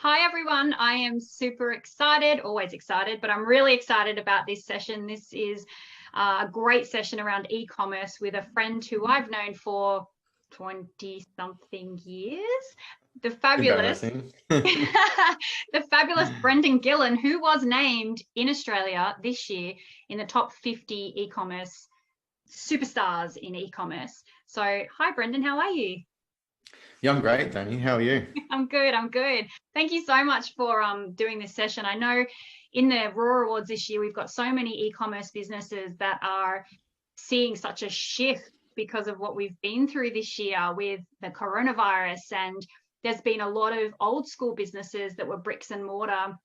Hi everyone, I am super excited, always excited, but I'm really excited about this session. This is a great session around e-commerce with a friend who I've known for 20 something years. The Been going, I fabulous, think. the fabulous Brendan Gillen, who was named in Australia this year in the top 50 e-commerce superstars in e-commerce. So hi Brendan, how are you? Yeah, I'm great, Danny. How are you? I'm good. I'm good. Thank you so much for doing this session. I know in the Raw Awards this year, we've got so many e-commerce businesses that are seeing such a shift because of what we've been through this year with the coronavirus. And there's been a lot of old school businesses that were bricks and mortar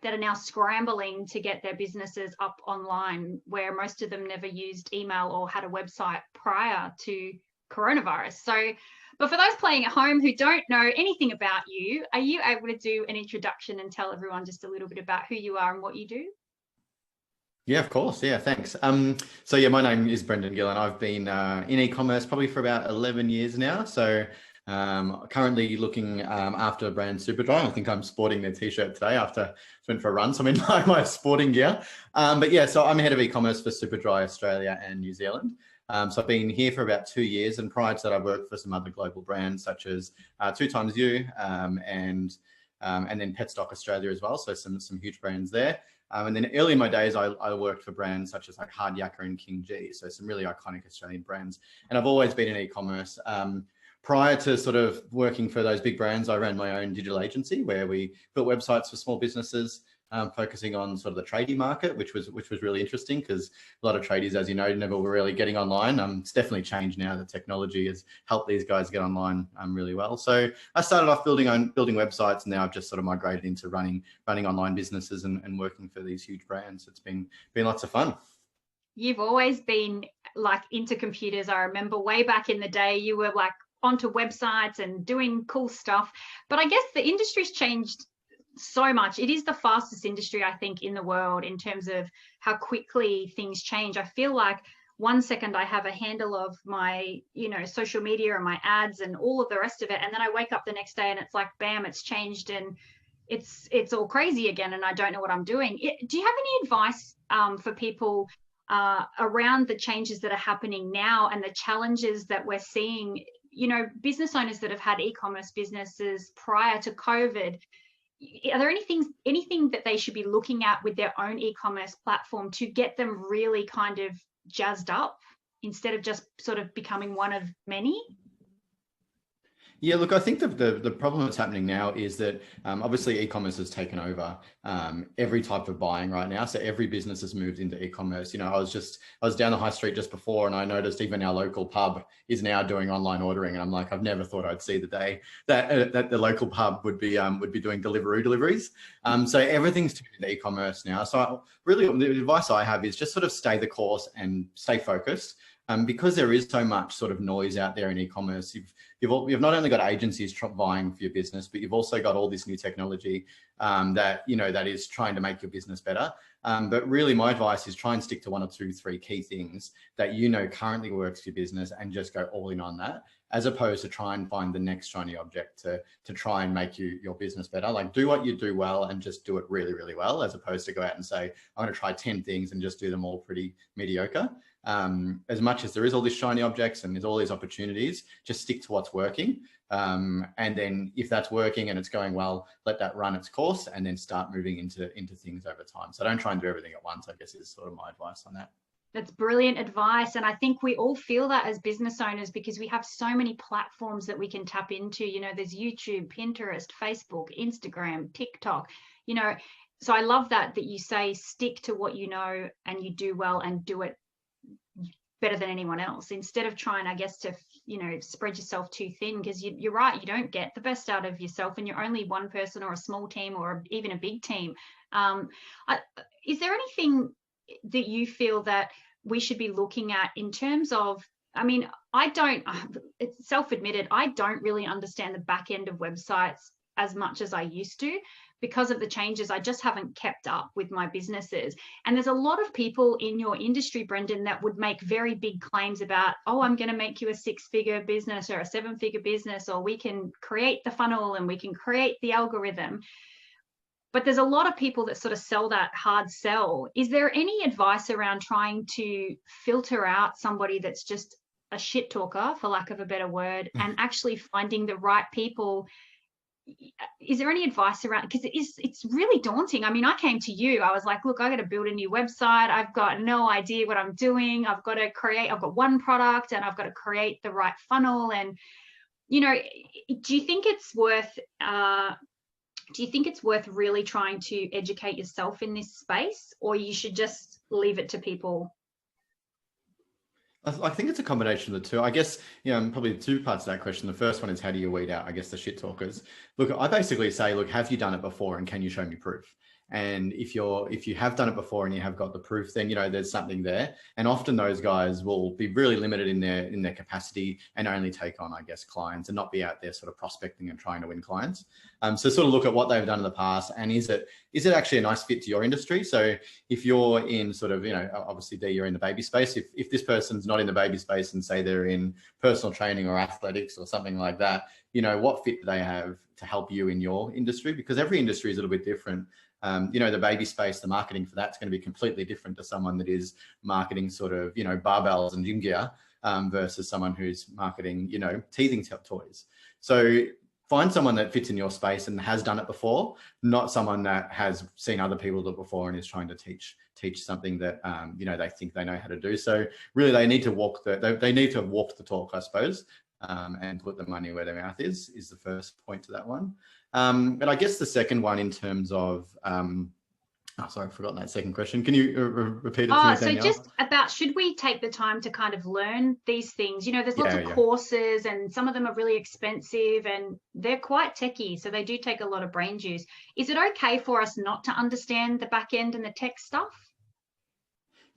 that are now scrambling to get their businesses up online, where most of them never used email or had a website prior to coronavirus. So, but for those playing at home who don't know anything about you, are you able to do an introduction and tell everyone just a little bit about who you are and what you do? Yeah, of course. Yeah, thanks. So yeah, my name is Brendan Gillen. I've been in e-commerce probably for about 11 years now. So currently looking after brand Superdry. I think I'm sporting their t-shirt today after I went for a run. So I'm in my sporting gear. But yeah, so I'm head of e-commerce for Superdry Australia and New Zealand. So I've been here for about 2 years, and prior to that, I worked for some other global brands such as 2 and then Petstock Australia as well. So some huge brands there. And then early in my days, I worked for brands such as like Hard Yakka and King G. So some really iconic Australian brands. And I've always been in e-commerce. Prior to sort of working for those big brands, I ran my own digital agency where we built websites for small businesses, focusing on sort of the tradie market, which was really interesting because a lot of tradies, as you know, never were really getting online. It's definitely changed now. The technology has helped these guys get online really well. So I started off building websites, and now I've just sort of migrated into running online businesses and working for these huge brands. It's been lots of fun. You've always been like into computers. I remember way back in the day, you were like onto websites and doing cool stuff. But I guess the industry's changed so much. It is the fastest industry, I think, in the world in terms of how quickly things change. I feel like one second I have a handle of my, social media and my ads and all of the rest of it. And then I wake up the next day and it's like, bam, it's changed and it's all crazy again. And I don't know what I'm doing. Do you have any advice for people around the changes that are happening now and the challenges that we're seeing? Business owners that have had e-commerce businesses prior to COVID, are there anything that they should be looking at with their own e-commerce platform to get them really kind of jazzed up instead of just sort of becoming one of many? Yeah, look, I think the problem that's happening now is that obviously e-commerce has taken over every type of buying right now. So every business has moved into e-commerce. I was down the high street just before, and I noticed even our local pub is now doing online ordering. And I'm like, I've never thought I'd see the day that the local pub would be doing deliveries. So everything's turned into e-commerce now. So really, the advice I have is just sort of stay the course and stay focused. Because there is so much sort of noise out there in e-commerce, you've not only got agencies vying for your business, but you've also got all this new technology that is trying to make your business better. But really, my advice is try and stick to 1 or 2, 3 key things that currently works for your business, and just go all in on that, as opposed to try and find the next shiny object to try and make your business better. Like, do what you do well and just do it really, really well, as opposed to go out and say, I'm going to try 10 things and just do them all pretty mediocre. As much as there is all these shiny objects and there's all these opportunities, just stick to what's working. And then if that's working and it's going well, let that run its course and then start moving into things over time. So don't try and do everything at once, I guess, is sort of my advice on that. That's brilliant advice. And I think we all feel that as business owners because we have so many platforms that we can tap into. There's YouTube, Pinterest, Facebook, Instagram, TikTok, so I love that you say stick to what you know and you do well and do it better than anyone else, instead of trying, I guess, to spread yourself too thin, because you're right, you don't get the best out of yourself and you're only one person or a small team or even a big team. Is there anything that you feel that we should be looking at in terms of, it's self-admitted, I don't really understand the back end of websites as much as I used to. Because of the changes, I just haven't kept up with my businesses. And there's a lot of people in your industry, Brendan, that would make very big claims about, oh, I'm going to make you a 6-figure business or a 7-figure business, or we can create the funnel and we can create the algorithm. But there's a lot of people that sort of sell that hard sell. Is there any advice around trying to filter out somebody that's just a shit talker, for lack of a better word, and actually finding the right people? Is there any advice around, because it's really daunting. I mean, I came to you, I was like, look, I got to build a new website, I've got no idea what I'm doing, I've got one product and I've got to create the right funnel. And do you think it's worth really trying to educate yourself in this space, or you should just leave it to people? I think it's a combination of the two. I guess, probably two parts of that question. The first one is, how do you weed out, I guess, the shit talkers? Look, I basically say, look, have you done it before and can you show me proof? And if you have done it before and you have got the proof, then there's something there. And often those guys will be really limited in their capacity and only take on, I guess, clients and not be out there sort of prospecting and trying to win clients. So sort of look at what they've done in the past, and is it actually a nice fit to your industry? So if you're in sort of, obviously you're in the baby space. If this person's not in the baby space and say they're in personal training or athletics or something like that, what fit do they have to help you in your industry? Because every industry is a little bit different. The baby space, the marketing for that's going to be completely different to someone that is marketing sort of, barbells and gym gear versus someone who's marketing, teething toys. So find someone that fits in your space and has done it before, not someone that has seen other people do it before and is trying to teach something that, they think they know how to do. So really they need to walk the talk, I suppose, and put the money where their mouth is the first point to that one. But I guess the second one in terms of, sorry, I've forgotten that second question. Can you repeat it to me, Danielle? So just about, should we take the time to kind of learn these things? There's lots of courses and some of them are really expensive and they're quite techy. So they do take a lot of brain juice. Is it okay for us not to understand the back end and the tech stuff?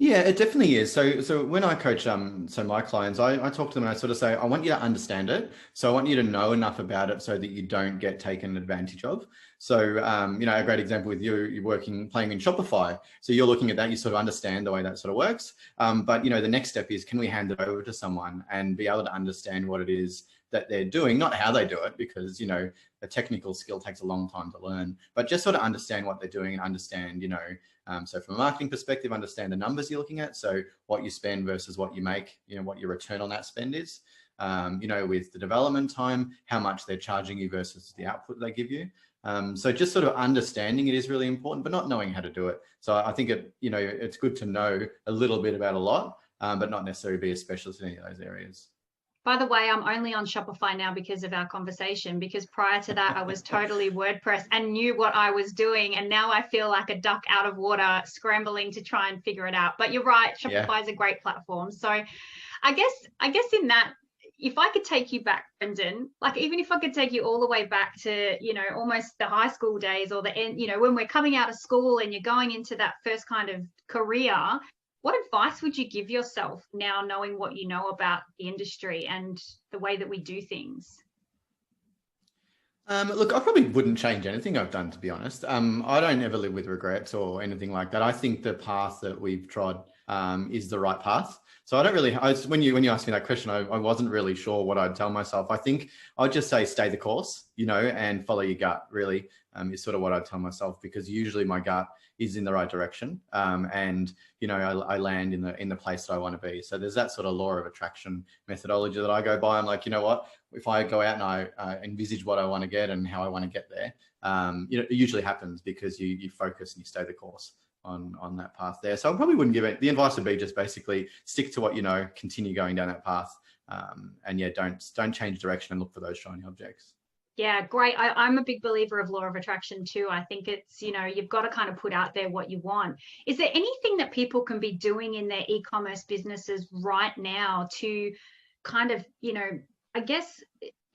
Yeah, it definitely is. So when I coach my clients, I talk to them and I sort of say, I want you to understand it. So I want you to know enough about it so that you don't get taken advantage of. So, a great example with you're playing in Shopify. So you're looking at that, you sort of understand the way that sort of works. But the next step is, can we hand it over to someone and be able to understand what it is that they're doing, not how they do it, because, the technical skill takes a long time to learn, but just sort of understand what they're doing and understand, so from a marketing perspective, understand the numbers you're looking at. So what you spend versus what you make, what your return on that spend is, with the development time, how much they're charging you versus the output they give you. So just sort of understanding it is really important, but not knowing how to do it. So I think it's good to know a little bit about a lot, but not necessarily be a specialist in any of those areas. By the way, I'm only on Shopify now because of our conversation, because prior to that, I was totally WordPress and knew what I was doing. And now I feel like a duck out of water, scrambling to try and figure it out. But you're right, Shopify is a great platform. So I guess in that, if I could take you back, Brendan, like even if I could take you all the way back to, almost the high school days or the end, when we're coming out of school and you're going into that first kind of career, what advice would you give yourself now, knowing what you know about the industry and the way that we do things? Look, I probably wouldn't change anything I've done, to be honest. I don't ever live with regrets or anything like that. I think the path that we've trod is the right path. So I don't really, when you asked me that question, I wasn't really sure what I'd tell myself. I think I'd just say, stay the course, and follow your gut, really, is sort of what I'd tell myself, because usually my gut is in the right direction. And, I land in the place that I want to be. So there's that sort of law of attraction methodology that I go by. I'm like, what, if I go out and I envisage what I want to get and how I want to get there, it usually happens because you focus and you stay the course on that path there. So I probably wouldn't give it, the advice would be just basically stick to what you know, continue going down that path. And don't change direction and look for those shiny objects. Yeah, great. I'm a big believer of law of attraction too. I think it's, you've got to kind of put out there what you want. Is there anything that people can be doing in their e-commerce businesses right now to kind of, I guess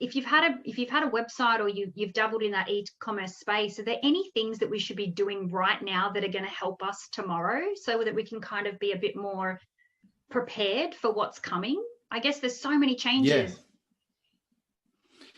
if you've had a website or you've dabbled in that e-commerce space, are there any things that we should be doing right now that are going to help us tomorrow so that we can kind of be a bit more prepared for what's coming? I guess there's so many changes.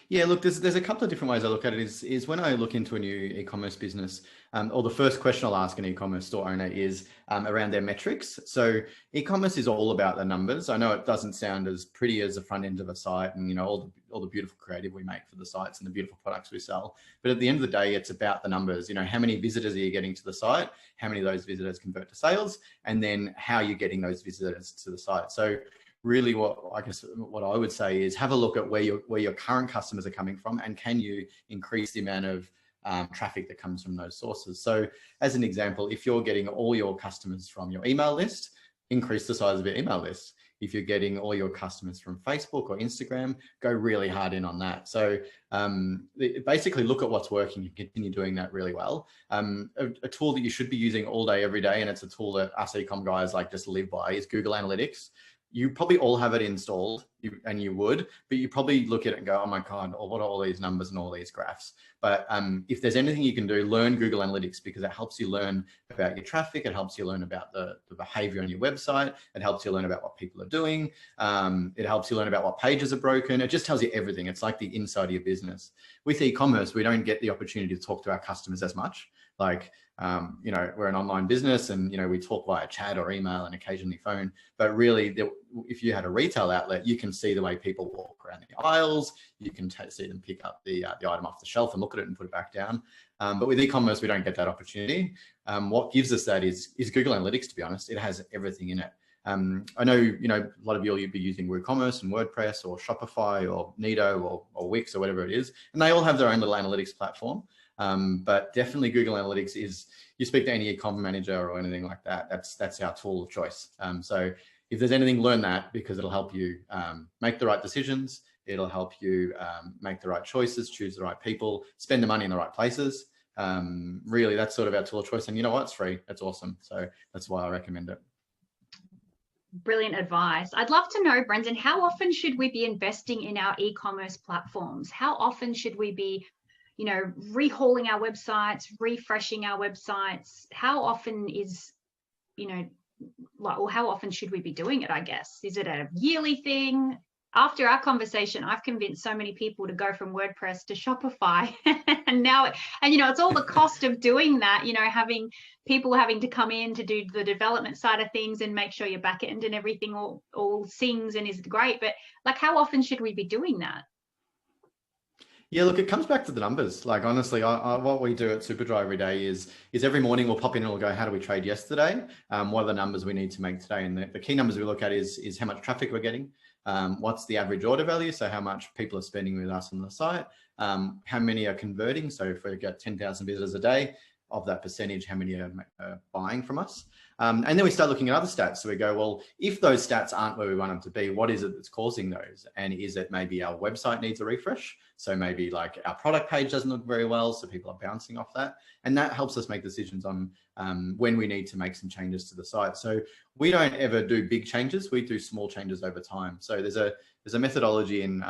Yeah, look, there's a couple of different ways I look at it. Is when I look into a new e-commerce business, or the first question I'll ask an e-commerce store owner is around their metrics. So e-commerce is all about the numbers. I know it doesn't sound as pretty as the front end of a site, and all the beautiful creative we make for the sites and the beautiful products we sell. But at the end of the day, it's about the numbers. How many visitors are you getting to the site? How many of those visitors convert to sales? And then how you're getting those visitors to the site. So really what I would say is have a look at where your current customers are coming from, and can you increase the amount of traffic that comes from those sources. So as an example, if you're getting all your customers from your email list, increase the size of your email list. If you're getting all your customers from Facebook or Instagram, go really hard in on that. So basically look at what's working and continue doing that really well. A tool that you should be using all day, every day, and it's a tool that us e-com guys just live by, is Google Analytics. You probably all have it installed, and you would, but you probably look at it and go, oh my God, what are all these numbers and all these graphs? But if there's anything you can do, learn Google Analytics, because it helps you learn about your traffic. It helps you learn about the behavior on your website. It helps you learn about what people are doing. It helps you learn about what pages are broken. It just tells you everything. It's like the inside of your business. With e-commerce, we don't get the opportunity to talk to our customers as much. We're an online business, and we talk via chat or email and occasionally phone, but really if you had a retail outlet, you can see the way people walk around the aisles. You can see them pick up the item off the shelf and look at it and put it back down. But with e-commerce, we don't get that opportunity. What gives us that is Google Analytics. To be honest, it has everything in it. I know, a lot of you'll be using WooCommerce and WordPress or Shopify or Nido or Wix or whatever it is, and they all have their own little analytics platform. But definitely Google Analytics is, you speak to any e-com manager or anything like that, that's our tool of choice. So if there's anything, learn that, because it'll help you make the right decisions. It'll help you make the right choices, choose the right people, spend the money in the right places. Really, that's sort of our tool of choice. And you know what? It's free. It's awesome. So that's why I recommend it. Brilliant advice. I'd love to know, Brendan, how often should we be investing in our e-commerce platforms? How often should we be rehauling our websites, refreshing our websites? How often is, how often should we be doing it, I guess? Is it a yearly thing? After our conversation, I've convinced so many people to go from WordPress to Shopify. and it's all the cost of doing that, having people having to come in to do the development side of things and make sure your back end and everything all sings and is great. But how often should we be doing that? Yeah, look, it comes back to the numbers. Honestly, what we do at Superdry every day is every morning we'll pop in and we'll go, how do we trade yesterday? What are the numbers we need to make today? And the key numbers we look at is how much traffic we're getting. What's the average order value? So how much people are spending with us on the site? How many are converting? So if we get 10,000 visitors a day, of that percentage, how many are buying from us? And then we start looking at other stats. So we go, well, if those stats aren't where we want them to be, what is it that's causing those? And is it maybe our website needs a refresh? So maybe our product page doesn't look very well, so people are bouncing off that. And that helps us make decisions on when we need to make some changes to the site. So we don't ever do big changes. We do small changes over time. So there's a methodology in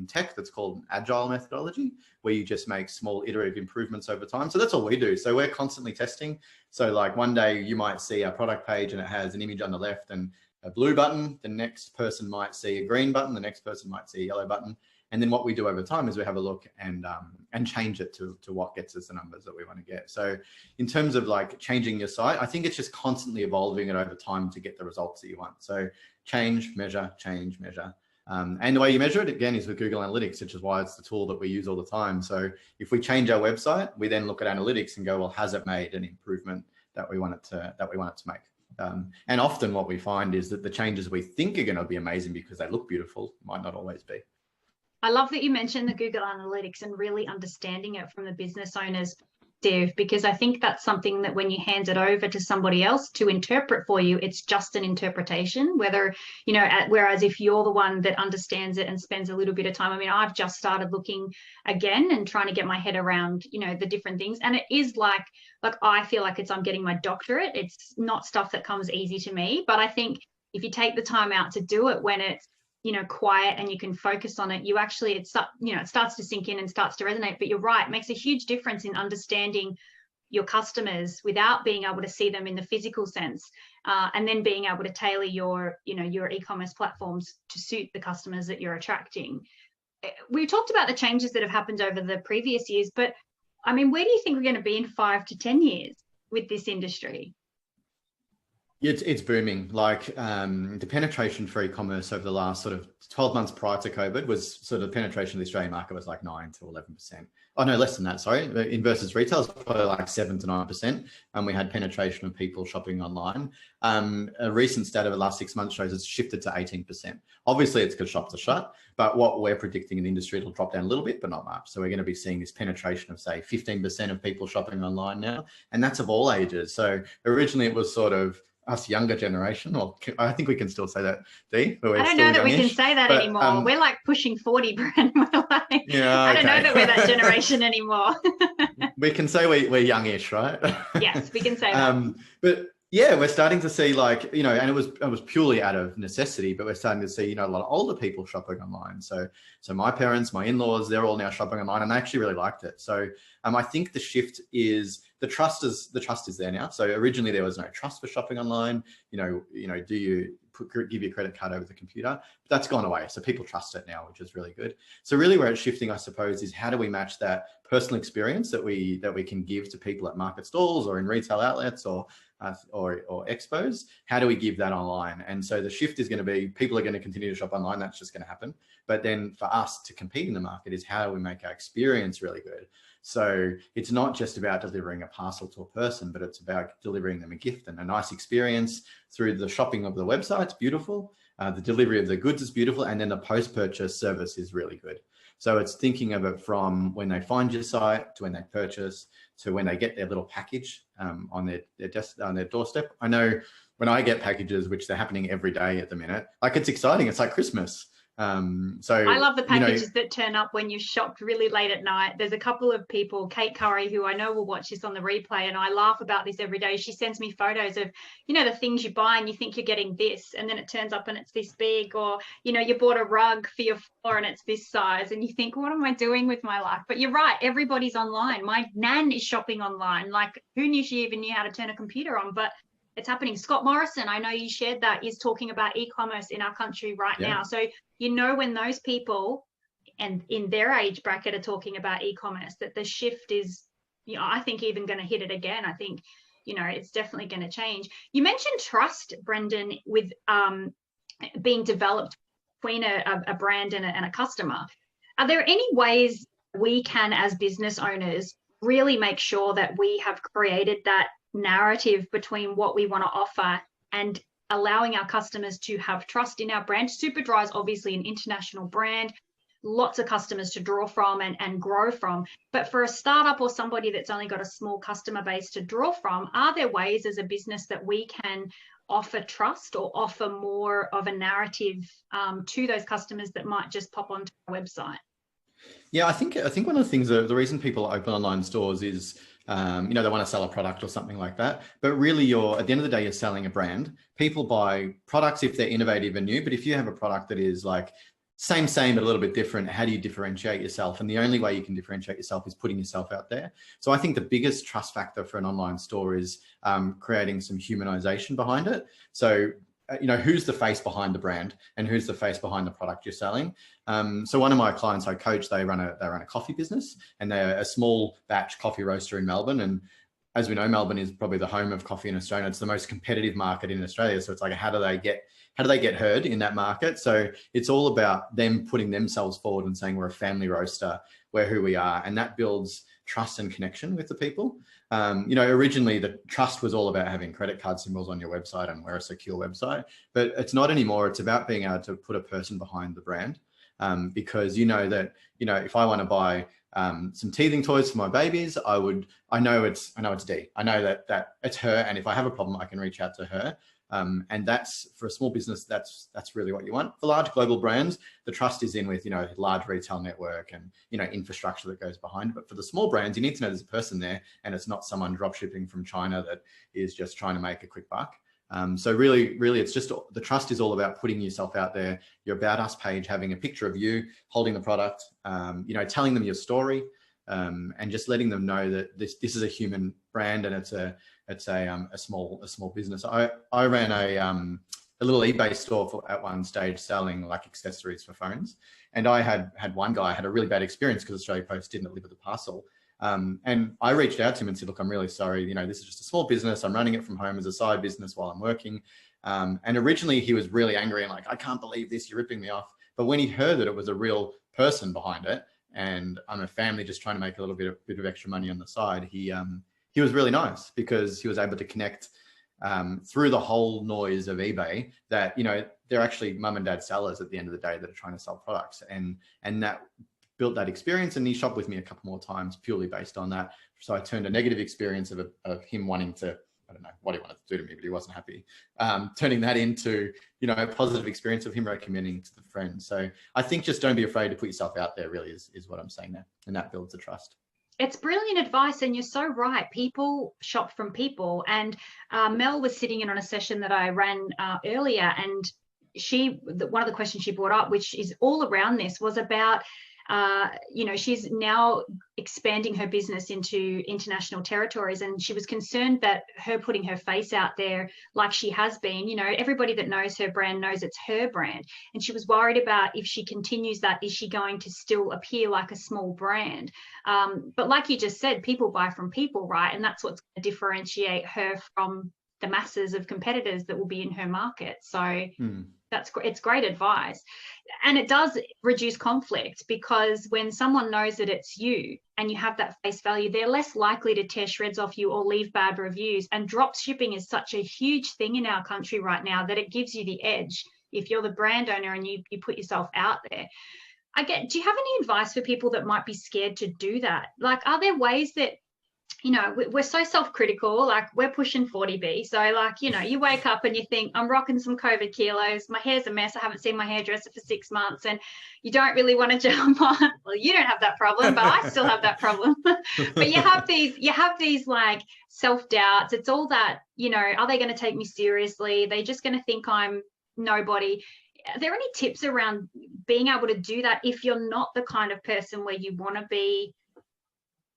tech that's called agile methodology, where you just make small iterative improvements over time. So that's all we do. So we're constantly testing. So one day you might see our product page and it has an image on the left and a blue button. The next person might see a green button. The next person might see a yellow button. And then what we do over time is we have a look and change it to what gets us the numbers that we want to get. So in terms of changing your site, I think it's just constantly evolving it over time to get the results that you want. So change, measure, change, measure. And the way you measure it, again, is with Google Analytics, which is why it's the tool that we use all the time. So if we change our website, we then look at analytics and go, well, has it made an improvement that we want it to make? And often what we find is that the changes we think are going to be amazing because they look beautiful might not always be. I love that you mentioned the Google Analytics and really understanding it from the business owner's perspective, because I think that's something that when you hand it over to somebody else to interpret for you, it's just an interpretation, whereas if you're the one that understands it and spends a little bit of time. I mean, I've just started looking again and trying to get my head around, the different things. And it is like I feel like I'm getting my doctorate. It's not stuff that comes easy to me, but I think if you take the time out to do it when it's quiet and you can focus on it, it starts to sink in and starts to resonate. But you're right, it makes a huge difference in understanding your customers without being able to see them in the physical sense, and then being able to tailor your e-commerce platforms to suit the customers that you're attracting. we talked about the changes that have happened over the previous years, but I mean, where do you think we're going to be in 5 to 10 years with this industry? It's booming. Like the penetration for e-commerce over the last sort of 12 months prior to COVID was sort of penetration of the Australian market was like 9 to 11%. Oh, no, less than that, sorry. In versus retail, it's probably like 7 to 9%. And we had penetration of people shopping online. A recent stat over the last 6 months shows it's shifted to 18%. Obviously, it's because shops are shut, but what we're predicting in the industry, it'll drop down a little bit, but not much. So we're going to be seeing this penetration of, say, 15% of people shopping online now. And that's of all ages. So originally it was sort of us younger generation, or I think we can still say that, Dee. I don't know that we can say that anymore. We're like pushing 40, Brent. Yeah, I don't know that we're that generation anymore. We can say we're youngish, right? Yes, we can say that. But yeah, we're starting to see, like, you know, and it was purely out of necessity, but we're starting to see, you know, a lot of older people shopping online. So my parents, my in-laws, they're all now shopping online, and I actually really liked it. So I think the shift is the trust is there now. So originally there was no trust for shopping online. You know, do you give your credit card over the computer? But that's gone away. So people trust it now, which is really good. So really where it's shifting, I suppose, is how do we match that personal experience that we can give to people at market stalls or in retail outlets or expos? How do we give that online? And so the shift is going to be, people are going to continue to shop online. That's just going to happen. But then for us to compete in the market is how do we make our experience really good? So it's not just about delivering a parcel to a person, but it's about delivering them a gift and a nice experience through the shopping of the website. It's beautiful. The delivery of the goods is beautiful. And then the post-purchase service is really good. So it's thinking of it from when they find your site to when they purchase to when they get their little package on their doorstep. I know when I get packages, which they're happening every day at the minute, like it's exciting. It's like Christmas. So I love the packages that turn up when you shopped really late at night. There's a couple of people, Kate Curry, who I know will watch this on the replay, and I laugh about this every day. She sends me photos of, you know, the things you buy and you think you're getting this, and then it turns up and it's this big, or, you know, you bought a rug for your floor and it's this size, and you think, what am I doing with my life? But you're right, everybody's online. My nan is shopping online. Like, who knew she even knew how to turn a computer on? But it's happening. Scott Morrison, I know you shared that, is talking about e-commerce in our country right now. So, you know, when those people and in their age bracket are talking about e-commerce, that the shift is, you know, I think even going to hit it again. I think, you know, it's definitely going to change. You mentioned trust, Brendan, with being developed between a brand and a customer. Are there any ways we can, as business owners, really make sure that we have created that narrative between what we want to offer and allowing our customers to have trust in our brand? Superdry is obviously an international brand, lots of customers to draw from and grow from. But for a startup or somebody that's only got a small customer base to draw from, are there ways as a business that we can offer trust or offer more of a narrative to those customers that might just pop onto our website? Yeah, I think one of the things, the reason people open online stores is, you know, they want to sell a product or something like that. But really, at the end of the day, you're selling a brand. People buy products if they're innovative and new. But if you have a product that is like same, but a little bit different, how do you differentiate yourself? And the only way you can differentiate yourself is putting yourself out there. So I think the biggest trust factor for an online store is creating some humanization behind it. So you know, who's the face behind the brand and who's the face behind the product you're selling. So one of my clients I coach, they run a coffee business, and they're a small batch coffee roaster in Melbourne. And as we know, Melbourne is probably the home of coffee in Australia. It's the most competitive market in Australia. So it's like, how do they get heard in that market? So it's all about them putting themselves forward and saying, we're a family roaster, we're who we are. And that builds trust and connection with the people. You know, originally the trust was all about having credit card symbols on your website and we're a secure website, but it's not anymore. It's about being able to put a person behind the brand. Because you know that, you know, if I want to buy some teething toys for my babies, I know it's Dee. I know that it's her, and if I have a problem, I can reach out to her. And that's, for a small business, that's really what you want. For large global brands, the trust is in with, you know, large retail network and, you know, infrastructure that goes behind. But for the small brands, you need to know there's a person there, and it's not someone drop shipping from China that is just trying to make a quick buck. So really, it's just, the trust is all about putting yourself out there, your About Us page, having a picture of you holding the product, you know, telling them your story, and just letting them know that this is a human brand and it's a small business. I ran a little eBay store at one stage selling like accessories for phones. And I had one guy had a really bad experience because Australia Post didn't deliver the parcel. And I reached out to him and said, look, I'm really sorry. You know, this is just a small business. I'm running it from home as a side business while I'm working. And originally he was really angry and like, I can't believe this, you're ripping me off. But when he heard that it was a real person behind it, and I'm a family just trying to make a little bit of extra money on the side, he was really nice because he was able to connect through the whole noise of eBay that, you know, they're actually mum and dad sellers at the end of the day that are trying to sell products. And that built that experience, and he shopped with me a couple more times purely based on that. So I turned a negative experience of him wanting to, I don't know what he wanted to do to me, but he wasn't happy, turning that into, you know, a positive experience of him recommending to the friend. So I think just don't be afraid to put yourself out there really is what I'm saying there. And that builds the trust. It's brilliant advice, and you're so right. People shop from people. And Mel was sitting in on a session that I ran earlier, and one of the questions she brought up, which is all around this, was about you know, she's now expanding her business into international territories, and she was concerned that her putting her face out there like she has been, you know, everybody that knows her brand knows it's her brand, and she was worried about if she continues that, is she going to still appear like a small brand? But like you just said, people buy from people, right? And that's what's going to differentiate her from the masses of competitors that will be in her market. So it's great advice. And it does reduce conflict, because when someone knows that it's you and you have that face value, they're less likely to tear shreds off you or leave bad reviews. And drop shipping is such a huge thing in our country right now that it gives you the edge if you're the brand owner and you put yourself out there. Do you have any advice for people that might be scared to do that? Like, are there ways that, you know, we're so self-critical, like we're pushing 40B. So like, you know, you wake up and you think, I'm rocking some COVID kilos, my hair's a mess, I haven't seen my hairdresser for 6 months, and you don't really want to jump on. Well, you don't have that problem, but I still have that problem. But you have these like self-doubts. It's all that, you know, are they going to take me seriously? They're just going to think I'm nobody. Are there any tips around being able to do that if you're not the kind of person where you want to be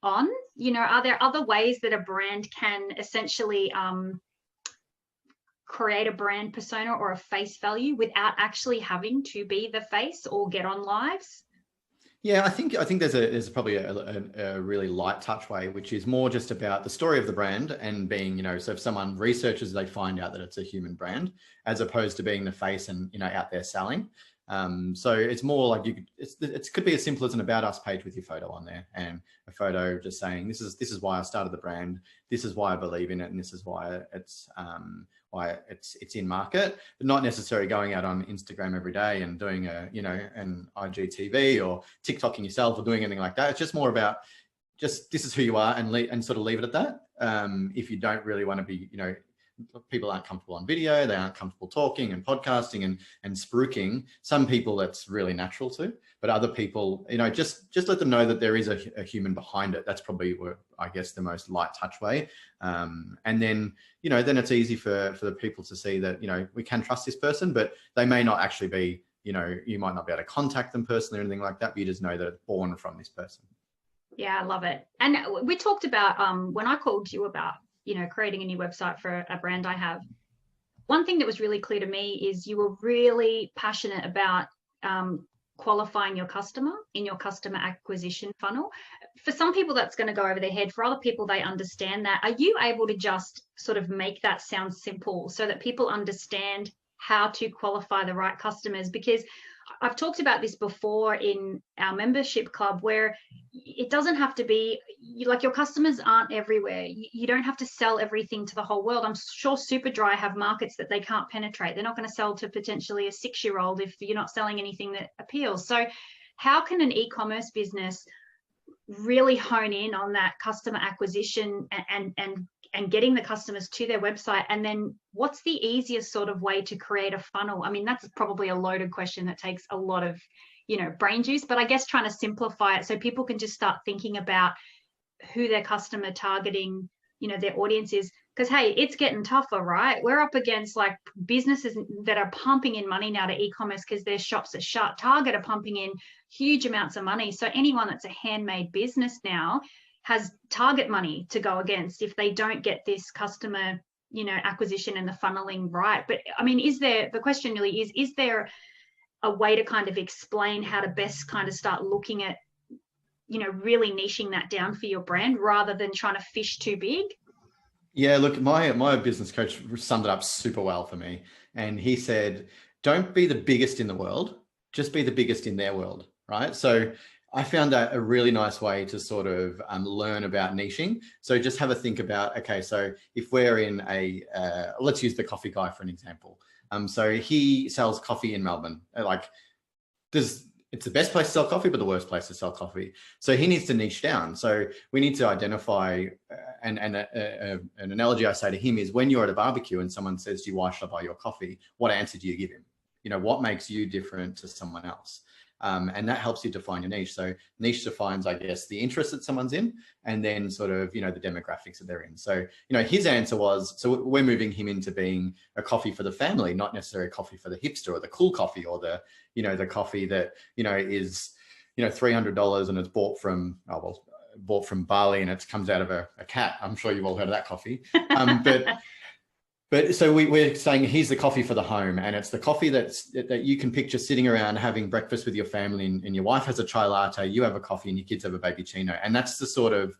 on? You know, are there other ways that a brand can essentially create a brand persona or a face value without actually having to be the face or get on lives? Yeah, I think there's probably a really light touch way, which is more just about the story of the brand and being, you know, so if someone researches, they find out that it's a human brand, as opposed to being the face and, you know, out there selling. So it's more like it could be as simple as an about us page with your photo on there, and a photo just saying, this is why I started the brand, this is why I believe in it, and this is why it's in market, but not necessarily going out on Instagram every day and doing an IGTV or TikToking yourself or doing anything like that. It's just more about just, this is who you are, and sort of leave it at that. If you don't really want to be, you know, people aren't comfortable on video, they aren't comfortable talking and podcasting and spruiking. Some people that's really natural to, but other people, you know, just let them know that there is a human behind it. That's probably, I guess, the most light touch way. And then, you know, then it's easy for the people to see that, you know, we can trust this person, but they may not actually be, you know, you might not be able to contact them personally or anything like that, but you just know that it's born from this person. Yeah, I love it. And we talked about when I called you about, you know, creating a new website for a brand I have. One thing that was really clear to me is you were really passionate about qualifying your customer in your customer acquisition funnel. For some people, that's going to go over their head. For other people, they understand that. Are you able to just sort of make that sound simple so that people understand how to qualify the right customers? Because I've talked about this before in our membership club, where it doesn't have to be like your customers aren't everywhere. You don't have to sell everything to the whole world. I'm sure Superdry have markets that they can't penetrate. They're not going to sell to potentially a 6-year-old if you're not selling anything that appeals. So how can an e-commerce business really hone in on that customer acquisition and getting the customers to their website? And then what's the easiest sort of way to create a funnel? I mean, that's probably a loaded question that takes a lot of, you know, brain juice, but I guess trying to simplify it so people can just start thinking about who their customer targeting, you know, their audience is. Because, hey, it's getting tougher, right? We're up against like businesses that are pumping in money now to e-commerce because their shops are shut. Target are pumping in huge amounts of money. So anyone that's a handmade business now has Target money to go against if they don't get this customer acquisition and the funneling right. But I mean, the question really is there a way to kind of explain how to best kind of start looking at, really niching that down for your brand rather than trying to fish too big? Yeah, look, my business coach summed it up super well for me. And he said, don't be the biggest in the world, just be the biggest in their world, right? So I found that a really nice way to sort of learn about niching. So just have a think about, okay, so if we're in let's use the coffee guy for an example. So he sells coffee in Melbourne. It's the best place to sell coffee, but the worst place to sell coffee. So he needs to niche down. So we need to identify, and an analogy I say to him is, when you're at a barbecue and someone says to you, why should I buy your coffee? What answer do you give him? What makes you different to someone else? And that helps you define your niche. So niche defines, I guess, the interest that someone's in, and then sort of, the demographics that they're in. So, his answer was, so we're moving him into being a coffee for the family, not necessarily a coffee for the hipster or the cool coffee, or the, the coffee that, is, $300 and it's bought from Bali and it comes out of a cat. I'm sure you've all heard of that coffee. But so we're saying, here's the coffee for the home, and it's the coffee that you can picture sitting around having breakfast with your family, and your wife has a chai latte, you have a coffee, and your kids have a baby chino. And that's the sort of,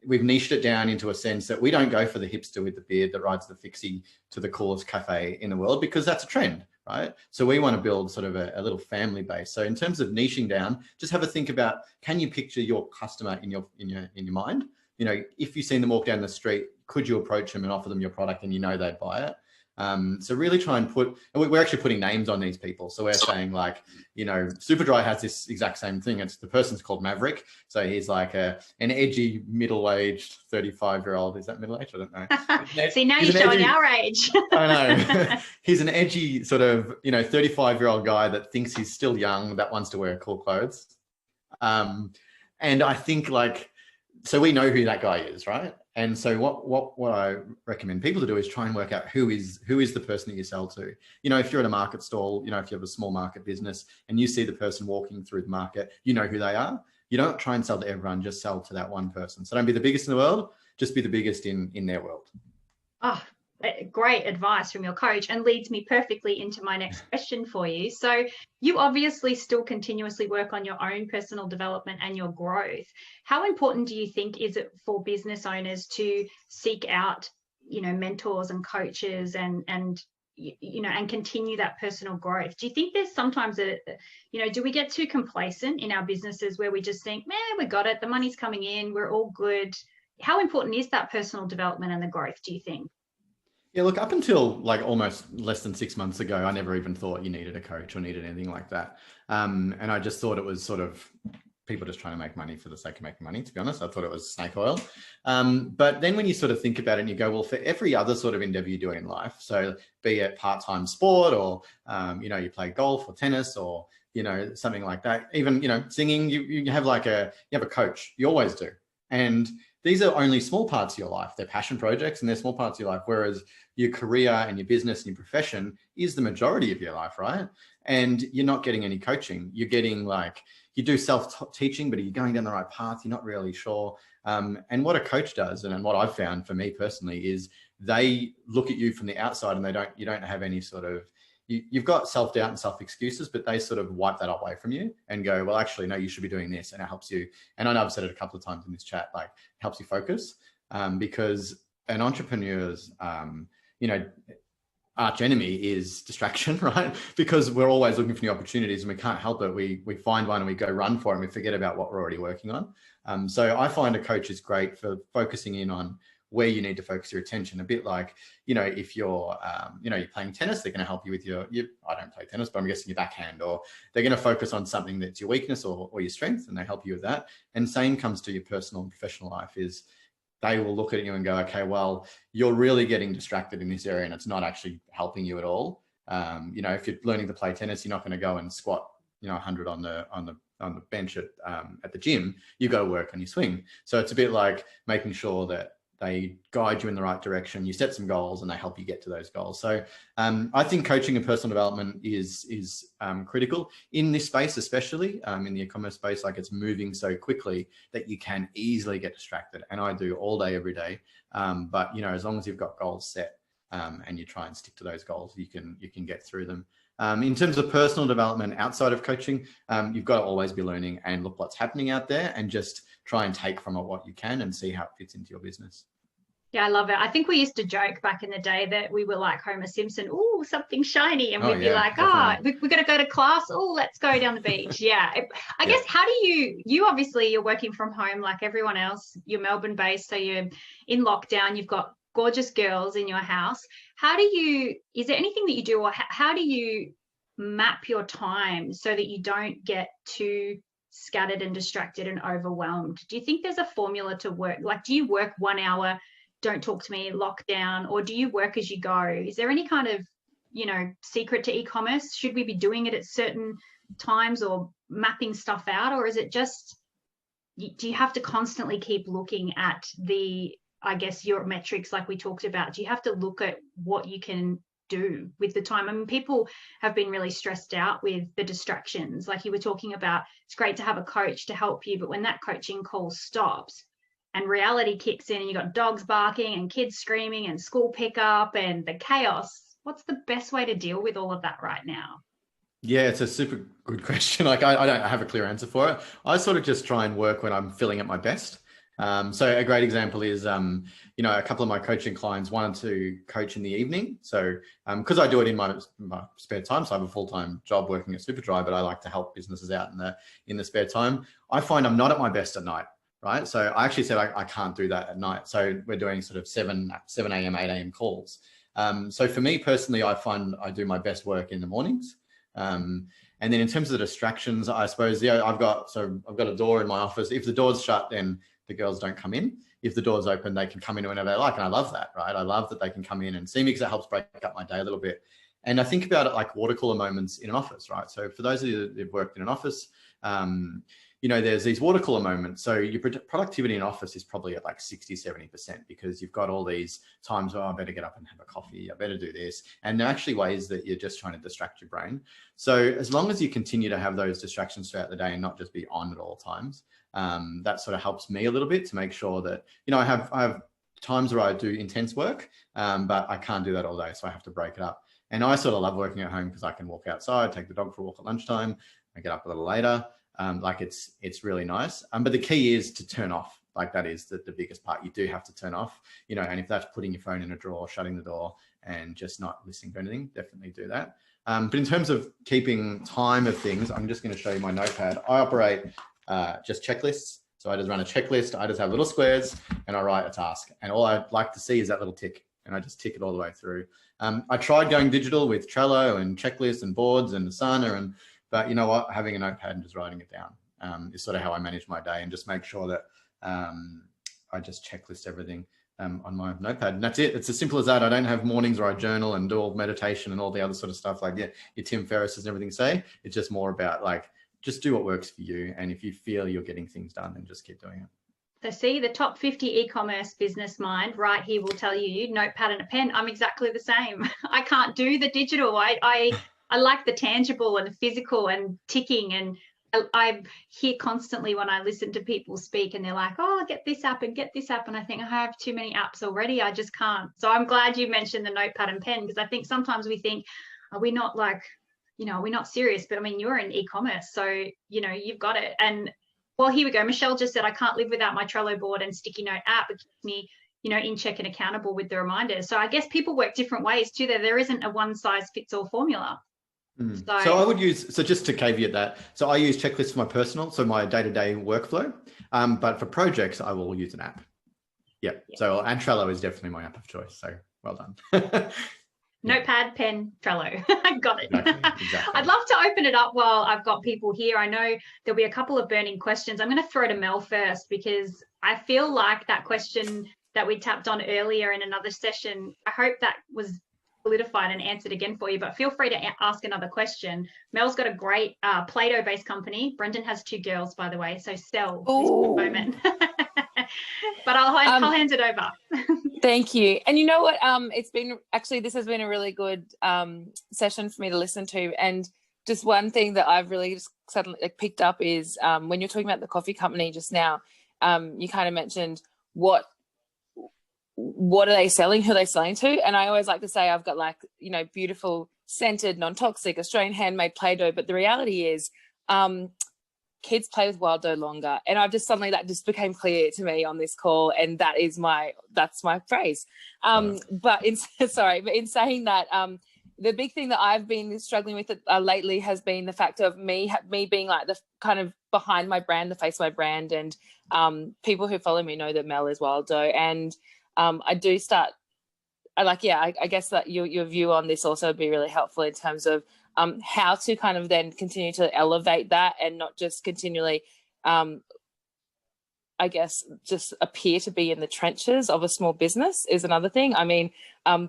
we've niched it down into a sense that we don't go for the hipster with the beard that rides the fixie to the coolest cafe in the world, because that's a trend, right? So we want to build sort of a little family base. So in terms of niching down, just have a think about, can you picture your customer in your mind? If you've seen them walk down the street, could you approach them and offer them your product and they'd buy it? So really try and we're actually putting names on these people. So we're saying, like, Superdry has this exact same thing. The person's called Maverick. So he's like an edgy, middle-aged 35-year-old. Is that middle-aged? I don't know. See, now you're showing our age. I know. He's an edgy sort of, 35-year-old guy that thinks he's still young, that wants to wear cool clothes. And I think, so we know who that guy is, right? And so what I recommend people to do is try and work out who is the person that you sell to. If you're at a market stall, if you have a small market business and you see the person walking through the market, you know who they are. You don't try and sell to everyone, just sell to that one person. So don't be the biggest in the world, just be the biggest in their world. Oh, great advice from your coach, and leads me perfectly into my next question for you. So you obviously still continuously work on your own personal development and your growth. How important do you think is it for business owners to seek out, mentors and coaches and continue that personal growth? Do you think there's sometimes do we get too complacent in our businesses where we just think, man, we got it, the money's coming in, we're all good? How important is that personal development and the growth, do you think? Yeah, look, up until almost less than 6 months ago, I never even thought you needed a coach or needed anything like that. And I just thought it was sort of people just trying to make money for the sake of making money, to be honest. I thought it was snake oil. But then when you sort of think about it and you go, well, for every other sort of endeavor you do in life, so be it part-time sport or, you play golf or tennis or, something like that, even, singing, you have a coach. You always do. And these are only small parts of your life. They're passion projects and they're small parts of your life, whereas your career and your business and your profession is the majority of your life, right? And you're not getting any coaching. You're getting you do self-teaching, but are you going down the right path? You're not really sure. And what a coach does, and what I've found for me personally, is they look at you from the outside and you don't have any sort of, you've got self-doubt and self-excuses, but they sort of wipe that away from you and go, well, actually, no, you should be doing this. And it helps you. And I know I've said it a couple of times in this chat, helps you focus, because an entrepreneur's, arch enemy is distraction, right? Because we're always looking for new opportunities and we can't help it. We find one and we go run for it and we forget about what we're already working on. So I find a coach is great for focusing in on where you need to focus your attention. A bit like, if you're, you're playing tennis, they're going to help you with I don't play tennis, but I'm guessing your backhand, or they're going to focus on something that's your weakness or your strength, and they help you with that. And same comes to your personal and professional life, is they will look at you and go, okay, well, you're really getting distracted in this area and it's not actually helping you at all. If you're learning to play tennis, you're not going to go and squat, 100 on the bench at the gym. You go to work on your swing. So it's a bit like making sure that they guide you in the right direction. You set some goals and they help you get to those goals. So I think coaching and personal development is critical in this space, especially in the e-commerce space. It's moving so quickly that you can easily get distracted. And I do all day, every day. But, as long as you've got goals set, and you try and stick to those goals, you can get through them. In terms of personal development outside of coaching, you've got to always be learning and look what's happening out there and just try and take from it what you can and see how it fits into your business. Yeah, I love it. I think we used to joke back in the day that we were like Homer Simpson, oh, something shiny. And we'd be like, we got to go to class. Oh, let's go down the beach. Yeah. I guess, how do you obviously you're working from home like everyone else. You're Melbourne based, so you're in lockdown. You've got gorgeous girls in your house. Is there anything that you do, or how do you map your time so that you don't get too scattered and distracted and overwhelmed? Do you think there's a formula to work? Like, do you work 1 hour, don't talk to me, lockdown, or do you work as you go? Is there any kind of, secret to e-commerce? Should we be doing it at certain times or mapping stuff out? Or is it just, do you have to constantly keep looking at your metrics like we talked about? Do you have to look at what you can do with the time? I mean, people have been really stressed out with the distractions. Like you were talking about, it's great to have a coach to help you, but when that coaching call stops, and reality kicks in and you've got dogs barking and kids screaming and school pickup and the chaos, what's the best way to deal with all of that right now? Yeah, it's a super good question. Like I don't have a clear answer for it. I sort of just try and work when I'm feeling at my best. So a great example is, a couple of my coaching clients wanted to coach in the evening. So because I do it in my spare time, so I have a full-time job working at Superdry, but I like to help businesses out in the spare time. I find I'm not at my best at night. Right. So I actually said I can't do that at night. So we're doing sort of 7 a.m., 8 a.m. calls. So for me personally, I find I do my best work in the mornings. And then in terms of the distractions, I suppose, I've got a door in my office. If the door's shut, then the girls don't come in. If the door's open, they can come in whenever they like. And I love that, right? I love that they can come in and see me because it helps break up my day a little bit. And I think about it like water cooler moments in an office, right? So for those of you that have worked in an office, there's these water cooler moments. So your productivity in office is probably at like 60, 70% because you've got all these times where I better get up and have a coffee. I better do this. And they're actually ways that you're just trying to distract your brain. So as long as you continue to have those distractions throughout the day and not just be on at all times, that sort of helps me a little bit to make sure that, I have times where I do intense work, but I can't do that all day. So I have to break it up. And I sort of love working at home because I can walk outside, take the dog for a walk at lunchtime. I get up a little later. It's really nice. But the key is to turn off. Like that is the biggest part. You do have to turn off, and if that's putting your phone in a drawer, shutting the door and just not listening to anything, definitely do that. But in terms of keeping time of things, I'm just going to show you my notepad. I operate just checklists. So I just run a checklist. I just have little squares and I write a task. And all I'd like to see is that little tick. And I just tick it all the way through. I tried going digital with Trello and checklists and boards and Asana, but you know what? Having a notepad and just writing it down is sort of how I manage my day and just make sure that I just checklist everything on my notepad. And that's it. It's as simple as that. I don't have mornings where I journal and do all meditation and all the other sort of stuff like your Tim Ferrisses and everything say. It's just more about just do what works for you. And if you feel you're getting things done, then just keep doing it. So see, the top 50 e-commerce business mind right here will tell you notepad and a pen. I'm exactly the same. I can't do the digital. I like the tangible and the physical and ticking. And I hear constantly when I listen to people speak and they're like, oh, get this app and get this app. And I think I have too many apps already. I just can't. So I'm glad you mentioned the notepad and pen, because I think sometimes we think, are we not we're not serious? But I mean, you're in e-commerce, so, you've got it. And well, here we go. Michelle just said, I can't live without my Trello board and sticky note app. It keeps me, in check and accountable with the reminders. So I guess people work different ways too. There isn't a one size fits all formula. So I would use, just to caveat that, so I use checklists for my personal, so my day-to-day workflow. But for projects, I will use an app. Yeah. So, and Trello is definitely my app of choice. So well done. Notepad, pen, Trello. I got it. Exactly. I'd love to open it up while I've got people here. I know there'll be a couple of burning questions. I'm going to throw to Mel first, because I feel like that question that we tapped on earlier in another session, I hope that was solidified and answered again for you, but feel free to ask another question. Mel's got a great Play-Doh based company. Brendan has 2 girls, by the way, so sell this moment. But I'll hand it over. Thank you. And you know what? This has been a really good session for me to listen to. And just one thing that I've really just suddenly picked up is when you're talking about the coffee company just now, you kind of mentioned what what are they selling, who are they selling to? And I always like to say I've got like, you know, beautiful scented, non-toxic Australian handmade Play-Doh, but the reality is kids play with wild dough longer. And I've just suddenly, that just became clear to me on this call, and that's my phrase. But in saying that, the big thing that I've been struggling with lately has been the fact of me being like the kind of behind my brand, the face of my brand, and people who follow me know that Mel is wild dough. And I guess that your view on this also would be really helpful in terms of how to kind of then continue to elevate that and not just continually, I guess, just appear to be in the trenches of a small business is another thing. I mean,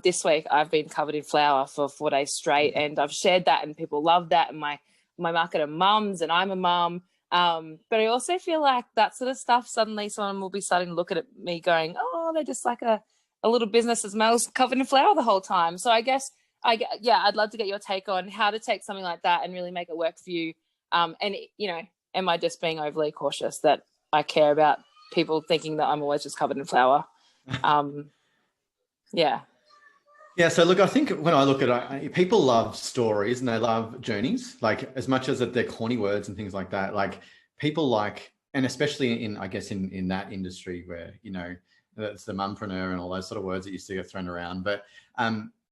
this week I've been covered in flour for 4 days straight, and I've shared that and people love that. And my market are mums, and I'm a mum. But I also feel like that sort of stuff, suddenly someone will be starting to look at me going, oh, they're just like a little business that smells covered in flour the whole time. So I guess, I'd love to get your take on how to take something like that and really make it work for you. And, you know, am I just being overly cautious that I care about people thinking that I'm always just covered in flour? Yeah. Yeah. So look, I think when I look at it, people love stories and they love journeys, like as much as they're corny words and things like that. Like people like, and especially in, I guess, in that industry where, you know, that's the mumpreneur and all those sort of words that used to get thrown around. But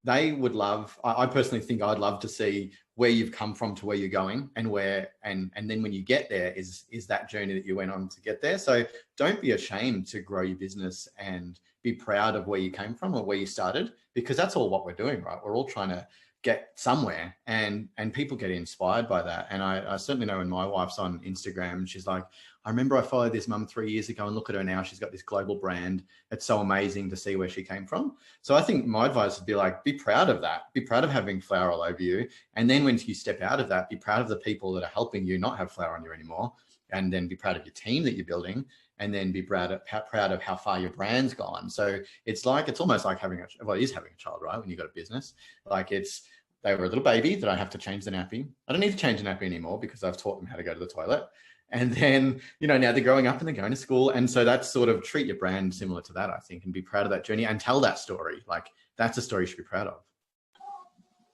they would love, I personally think I'd love to see where you've come from to where you're going, and where, and then when you get there is that journey that you went on to get there. So don't be ashamed to grow your business and be proud of where you came from or where you started, because that's all what we're doing, right? We're all trying to get somewhere, and people get inspired by that. And I certainly know when my wife's on Instagram and she's like, I remember I followed this mum 3 years ago, and look at her now. She's got this global brand. It's so amazing to see where she came from. So I think my advice would be like, be proud of that. Be proud of having flour all over you. And then when you step out of that, be proud of the people that are helping you not have flour on you anymore. And then be proud of your team that you're building. And then be proud of how far your brand's gone. So it's almost like having it is having a child, right? When you've got a business, like they were a little baby that I have to change the nappy. I don't need to change the nappy anymore because I've taught them how to go to the toilet. And then, you know, now they're growing up and they're going to school. And so that's sort of treat your brand similar to that, I think, and be proud of that journey and tell that story. Like that's a story you should be proud of.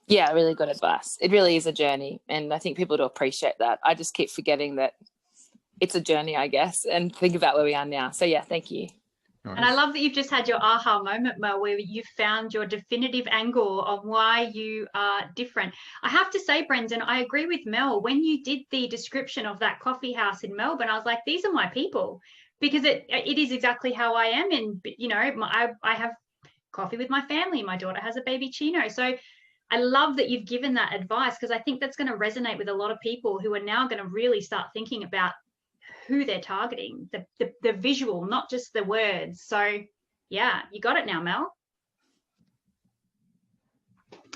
Yeah, really good advice. It really is a journey. And I think people do appreciate that. I just keep forgetting that it's a journey, I guess, and think about where we are now. So yeah, thank you. Nice. And I love that you've just had your aha moment, Mel, where you've found your definitive angle of why you are different. I have to say, Brendan, I agree with Mel. When you did the description of that coffee house in Melbourne, I was like, these are my people, because it is exactly how I am. And, you know, I have coffee with my family. My daughter has a baby chino. So I love that you've given that advice, because I think that's going to resonate with a lot of people who are now going to really start thinking about who they're targeting, the visual, not just the words. So yeah, you got it now, Mel.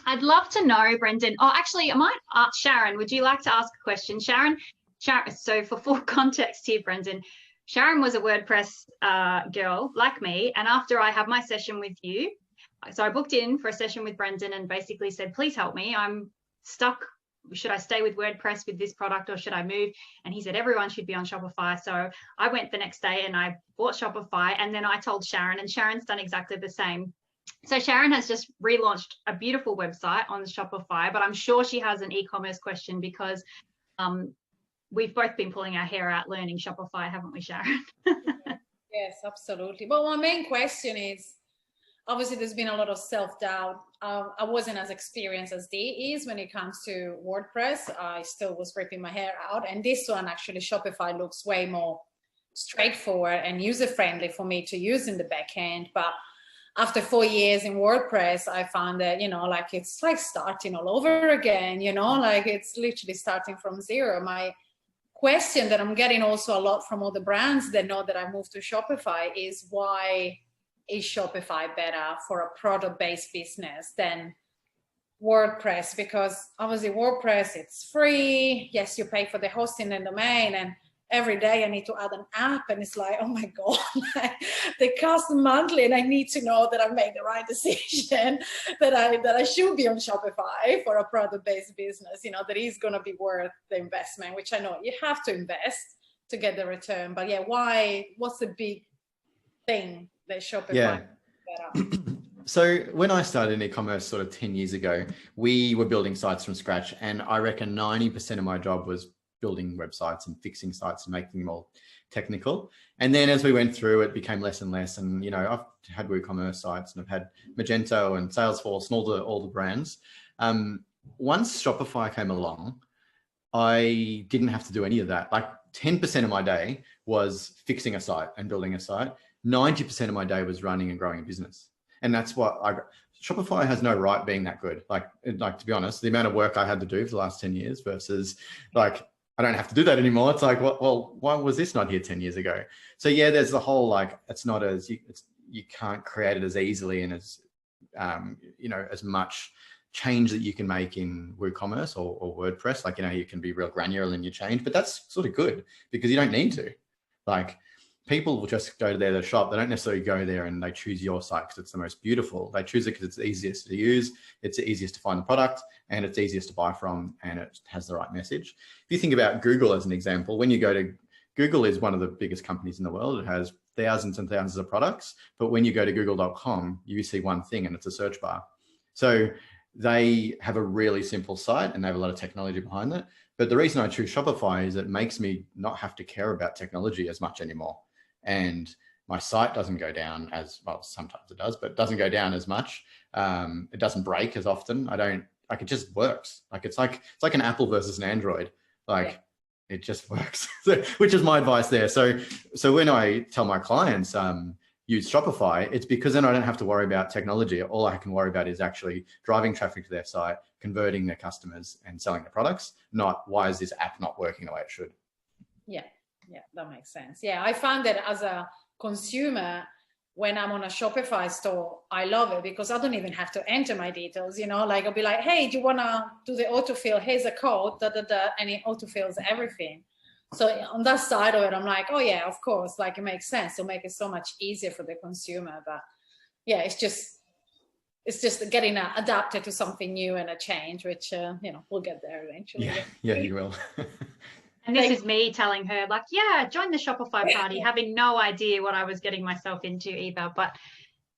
I'd love to know, Brendan. Oh, actually, I might ask Sharon. Would you like to ask a question? Sharon, so for full context here, Brendan, Sharon was a WordPress girl like me. And after I have my session with you, so I booked in for a session with Brendan and basically said, please help me. I'm stuck. Should I stay with WordPress with this product, or should I move? And he said, everyone should be on Shopify. So I went the next day and I bought Shopify, and then I told Sharon, and Sharon's done exactly the same. So Sharon has just relaunched a beautiful website on Shopify, but I'm sure she has an e-commerce question, because we've both been pulling our hair out learning Shopify, haven't we, Sharon? Yes, absolutely. Well, my main question is, obviously, there's been a lot of self-doubt. I wasn't as experienced as Dee is when it comes to WordPress. I still was ripping my hair out. And this one, actually, Shopify looks way more straightforward and user-friendly for me to use in the back end. But after 4 years in WordPress, I found that, you know, like it's like starting all over again, you know, like it's literally starting from zero. My question that I'm getting also a lot from all the brands that know that I moved to Shopify is, why is Shopify better for a product-based business than WordPress? Because obviously WordPress, it's free. Yes, you pay for the hosting and domain, and every day I need to add an app, and it's like, oh my God, they cost monthly, and I need to know that I made the right decision, that I should be on Shopify for a product-based business, you know, that is going to be worth the investment, which I know you have to invest to get the return. But yeah, what's the big thing that Shopify? Yeah. So when I started in e-commerce sort of 10 years ago, we were building sites from scratch, and I reckon 90% of my job was building websites and fixing sites and making them all technical. And then as we went through, it became less and less. And, you know, I've had WooCommerce sites and I've had Magento and Salesforce and all the brands. Once Shopify came along, I didn't have to do any of that. Like 10% of my day was fixing a site and building a site. 90% of my day was running and growing a business. And that's what Shopify has no right being that good. Like, to be honest, the amount of work I had to do for the last 10 years versus like, I don't have to do that anymore. It's like, well, why was this not here 10 years ago? So yeah, there's the whole, like, it's not as, you can't create it as easily and as, you know, as much change that you can make in WooCommerce or WordPress. Like, you know, you can be real granular in your change, but that's sort of good because you don't need to. Like, people will just go to their shop. They don't necessarily go there and they choose your site because it's the most beautiful. They choose it because it's the easiest to use, it's the easiest to find the product, and it's easiest to buy from, and it has the right message. If you think about Google as an example, when you go to Google, is one of the biggest companies in the world. It has thousands and thousands of products, but when you go to google.com, you see one thing and it's a search bar. So they have a really simple site and they have a lot of technology behind it. But the reason I choose Shopify is it makes me not have to care about technology as much anymore. And my site doesn't go down as well. Sometimes it does, but it doesn't go down as much. It doesn't break as often. It just works. Like, it's like an Apple versus an Android. Like, it just works, which is my advice there. So when I tell my clients, use Shopify, it's because then I don't have to worry about technology. All I can worry about is actually driving traffic to their site, converting their customers and selling their products, not why is this app not working the way it should. Yeah, that makes sense. Yeah, I found that as a consumer, when I'm on a Shopify store, I love it because I don't even have to enter my details, you know, like I'll be like, hey, do you want to do the autofill? Here's a code, and it autofills everything. So on that side of it, I'm like, oh yeah, of course, like it makes sense to make it so much easier for the consumer. But yeah, it's just getting adapted to something new and a change, which, you know, we'll get there eventually. Yeah, you will. And this is me telling her, like, yeah, join the Shopify party, having no idea what I was getting myself into either. But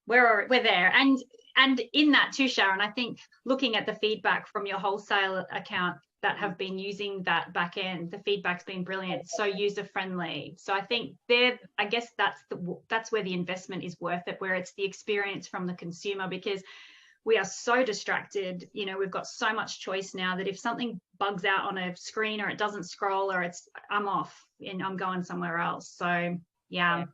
we're there. And in that too, Sharon, I think looking at the feedback from your wholesale account that have been using that back end, the feedback's been brilliant, so user friendly. So I think I guess that's where the investment is worth it, where it's the experience from the consumer, because we are so distracted. You know, we've got so much choice now that if something bugs out on a screen or it doesn't scroll or I'm off and I'm going somewhere else. So yeah.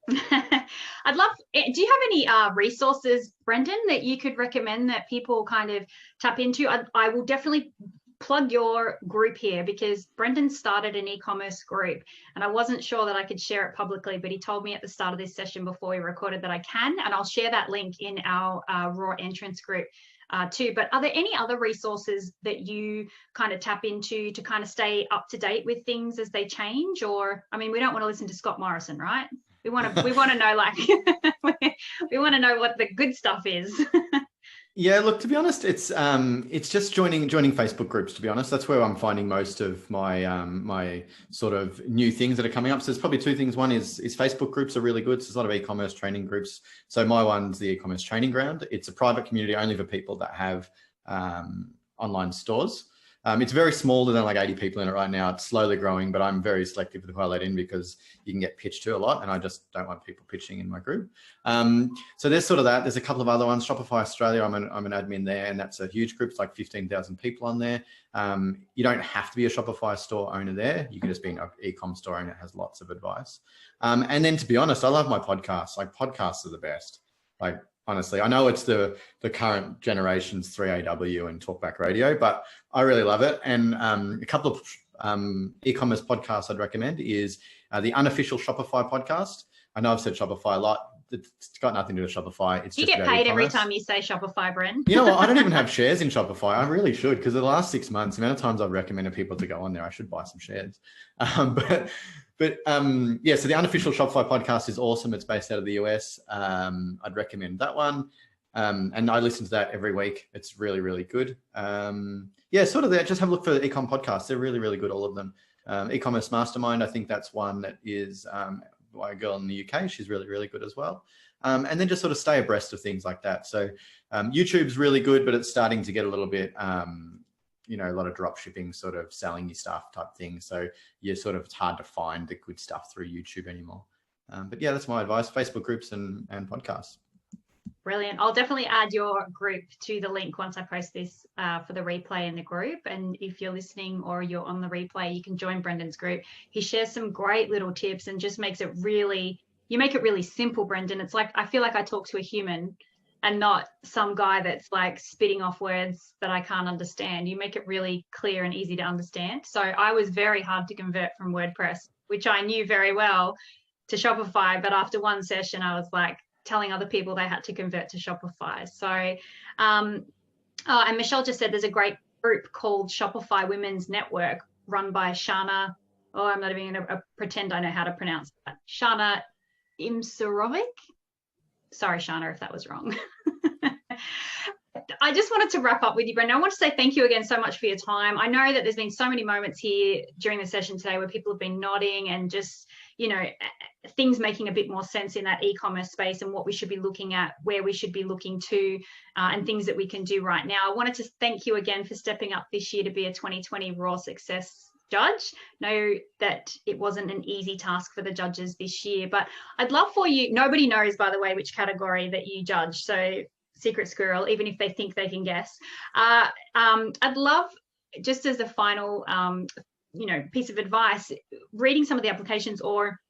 I'd love, do you have any resources, Brendan, that you could recommend that people kind of tap into? I will definitely plug your group here because Brendan started an e-commerce group and I wasn't sure that I could share it publicly, but he told me at the start of this session before we recorded that I can, and I'll share that link in our raw entrance group too. But are there any other resources that you kind of tap into to kind of stay up to date with things as they change? Or, I mean, we don't want to listen to Scott Morrison, right? We want to know, like, we want to know what the good stuff is. Yeah, look, to be honest, it's just joining Facebook groups, to be honest. That's where I'm finding most of my my sort of new things that are coming up. So there's probably two things. One is Facebook groups are really good. So there's a lot of e-commerce training groups. So my one's the e-commerce training ground. It's a private community only for people that have online stores. It's very small. There's only like 80 people in it right now. It's slowly growing, but I'm very selective with who I let in because you can get pitched to a lot and I just don't want people pitching in my group. So there's sort of that. There's a couple of other ones. Shopify Australia, I'm an admin there, and that's a huge group. It's like 15,000 people on there. You don't have to be a Shopify store owner there. You can just be an e-com store owner. It has lots of advice. And then to be honest, I love my podcasts. Like, podcasts are the best. Like, honestly, I know it's the current generation's 3AW and Talkback Radio, but I really love it. And a couple of e-commerce podcasts I'd recommend is the Unofficial Shopify podcast. I know I've said Shopify a lot. It's got nothing to do with Shopify. It's you just get paid every time you say Shopify, Bren. You know what? I don't even have shares in Shopify. I really should, because the last 6 months, the amount of times I've recommended people to go on there, I should buy some shares. But yeah, so the Unofficial Shopify podcast is awesome. It's based out of the US. I'd recommend that one. And I listen to that every week. It's really, really good. Yeah, sort of that. Just have a look for the ecom podcasts. They're really, really good, all of them. E-commerce Mastermind, I think that's one that is by a girl in the UK. She's really, really good as well. And then just sort of stay abreast of things like that. So YouTube's really good, but it's starting to get a little bit, you know, a lot of drop shipping, sort of selling your stuff type thing. So it's hard to find the good stuff through YouTube anymore. But yeah, that's my advice: Facebook groups and podcasts. Brilliant. I'll definitely add your group to the link once I post this for the replay in the group. And if you're listening or you're on the replay, you can join Brendan's group. He shares some great little tips and just makes it really, you make it really simple, Brendan. It's like, I feel like I talk to a human and not some guy that's like spitting off words that I can't understand. You make it really clear and easy to understand. So I was very hard to convert from WordPress, which I knew very well, to Shopify. But after one session, I was like, telling other people they had to convert to Shopify. So, and Michelle just said there's a great group called Shopify Women's Network run by Shana. Oh, I'm not even going to pretend I know how to pronounce that. Shana Imsarovic. Sorry, Shana, if that was wrong. I just wanted to wrap up with you, Brendan. I want to say thank you again so much for your time. I know that there's been so many moments here during the session today where people have been nodding and just, you know, things making a bit more sense in that e-commerce space and what we should be looking at, where we should be looking to, and things that we can do right now. I wanted to thank you again for stepping up this year to be a 2020 Raw Success judge. Know that it wasn't an easy task for the judges this year, but I'd love for you, nobody knows, by the way, which category that you judge. So secret squirrel, even if they think they can guess. I'd love, just as a final, you know, piece of advice, reading some of the applications, or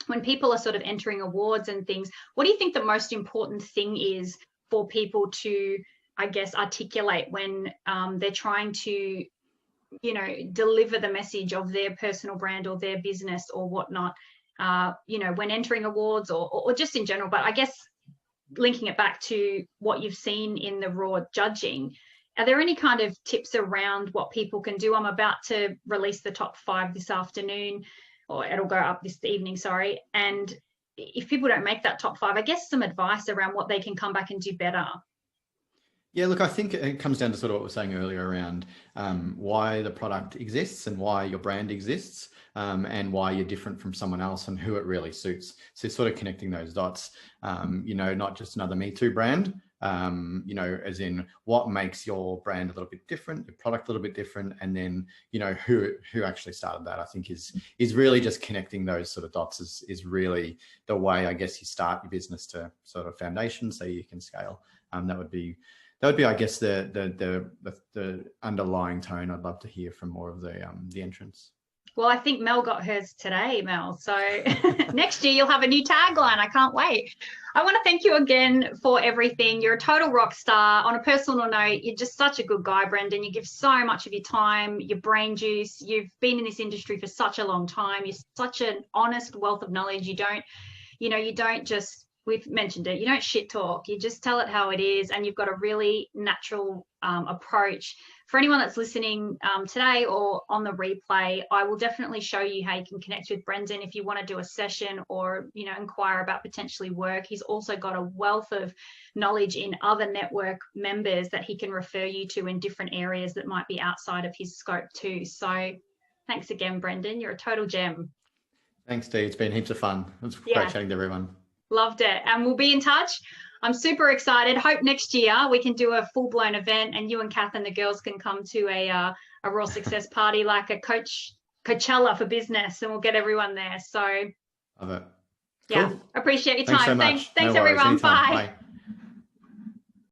when people are sort of entering awards and things, what do you think the most important thing is for people to, I guess, articulate when they're trying to, you know, deliver the message of their personal brand or their business or whatnot, you know, when entering awards or just in general? But I guess linking it back to what you've seen in the raw judging, are there any kind of tips around what people can do? I'm about to release the top 5 this afternoon, or it'll go up this evening, sorry. And if people don't make that top 5, I guess some advice around what they can come back and do better. Yeah, look, I think it comes down to sort of what we were saying earlier around why the product exists and why your brand exists, and why you're different from someone else and who it really suits. So sort of connecting those dots, you know, not just another Me Too brand, you know, as in what makes your brand a little bit different, your product a little bit different, and then, you know, who actually started that, I think is really just connecting those sort of dots is really the way, I guess, you start your business to sort of foundation so you can scale. That would be, I guess, the underlying tone I'd love to hear from more of the entrants. Well, I think Mel got hers today, Mel. So next year you'll have a new tagline. I can't wait. I want to thank you again for everything. You're a total rock star. On a personal note, you're just such a good guy, Brendan. You give so much of your time, your brain juice. You've been in this industry for such a long time. You're such an honest wealth of knowledge. You don't just, we've mentioned it, you don't shit talk. You just tell it how it is, and you've got a really natural approach. For anyone that's listening today or on the replay, I will definitely show you how you can connect with Brendan if you want to do a session or, you know, inquire about potentially work. He's also got a wealth of knowledge in other network members that he can refer you to in different areas that might be outside of his scope too. So thanks again, Brendan. You're a total gem. Thanks, Dee. It's been heaps of fun. It was great chatting to everyone. Loved it. And we'll be in touch. I'm super excited. Hope next year we can do a full-blown event and you and Kath and the girls can come to a Raw Success party, like a Coachella for business, and we'll get everyone there. So love it. Yeah, cool. Appreciate your time. Thanks so much. Thanks No worries. everyone. Anytime. Bye. Bye.